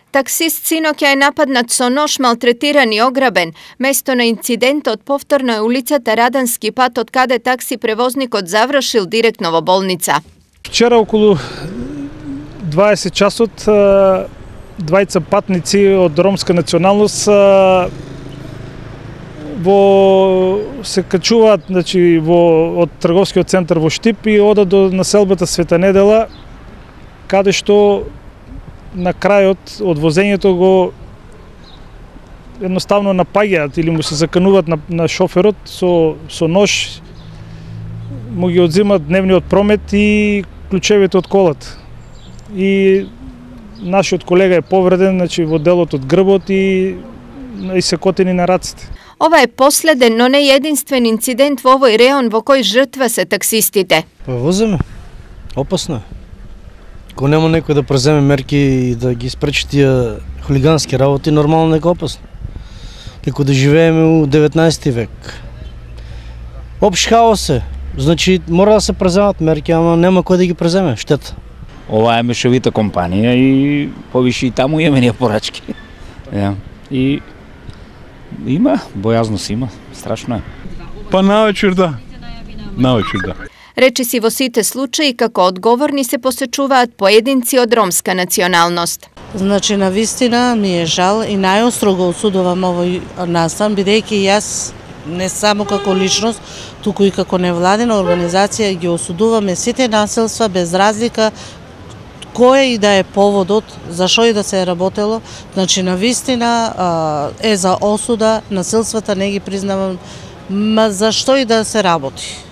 Taksist синоќа е нападнат со нож, малтретиран и ограбен. Место на инцидентот повторно е улицата Радански пат, од каде такси превозникот завршил директно во болница. Вчера околу 20 часот двајца патници од ромска националност се качуваат, значи, од трговскиот центар во Штип и одат до населбата Света Недела, каде што на крајот од возењето го едноставно напаѓаат или му се закануваат на шоферот со нож, му ги одзимат дневниот промет и клучевите од колата. И нашиот колега е повреден, значи, во делот од грбот и исекотени на раците. Ова е последен, но не единствен инцидент во овој реон во кој жртва се таксистите. Возиме. Опасно е. Ако нема некој да преземе мерки и да ги спречи тие хулигански работи, нормално нека опасно. Како да живееме у 19 век. Опш хаос е. Значи мора да се преземат мерки, ама нема кој да ги преземе. Штета. Ова е мешовита компанија и повише и таму имаме ние порачки. И има, бојазност има, страшно е. Па навечер да. Навечер да. Речиси во сите случаи како одговорни се посечуваат поединци од ромска националност. Значи, навистина ми е жал и најостро го осудувам овој настан, бидејќи јас не само како личност, туку и како невладина организација ги осудуваме сите насилства без разлика кој и да е поводот, зашо и да се е работело. Значи, навистина е за осуда, насилствата не ги признавам, ма зашто и да се работи.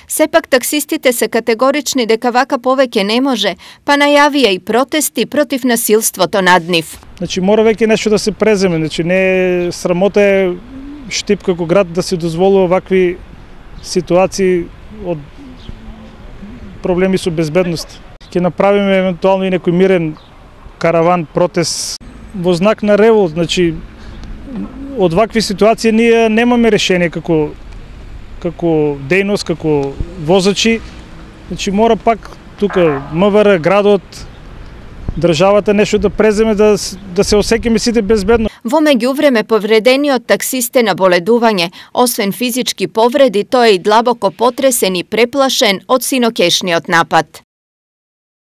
Сепак таксистите се категорични дека вака повеќе не може, па најавија и протести против насилството над нив. Значи мора веќе нешто да се преземе, значи не е срамота е Штип како град да се дозволува вакви ситуации од проблеми со безбедност. Ќе направиме евентуално и некој мирен караван, протест во знак на револт, значи од вакви ситуации ние немаме решение како дејност, како возачи. Значи мора пак тука МВР, градот, државата нешто да преземе да се осеќаме сите безбедно. Во меѓувреме повредениот таксист е на боледување. Освен физички повреди, тој е и длабоко потресен и преплашен од синоќешниот напад.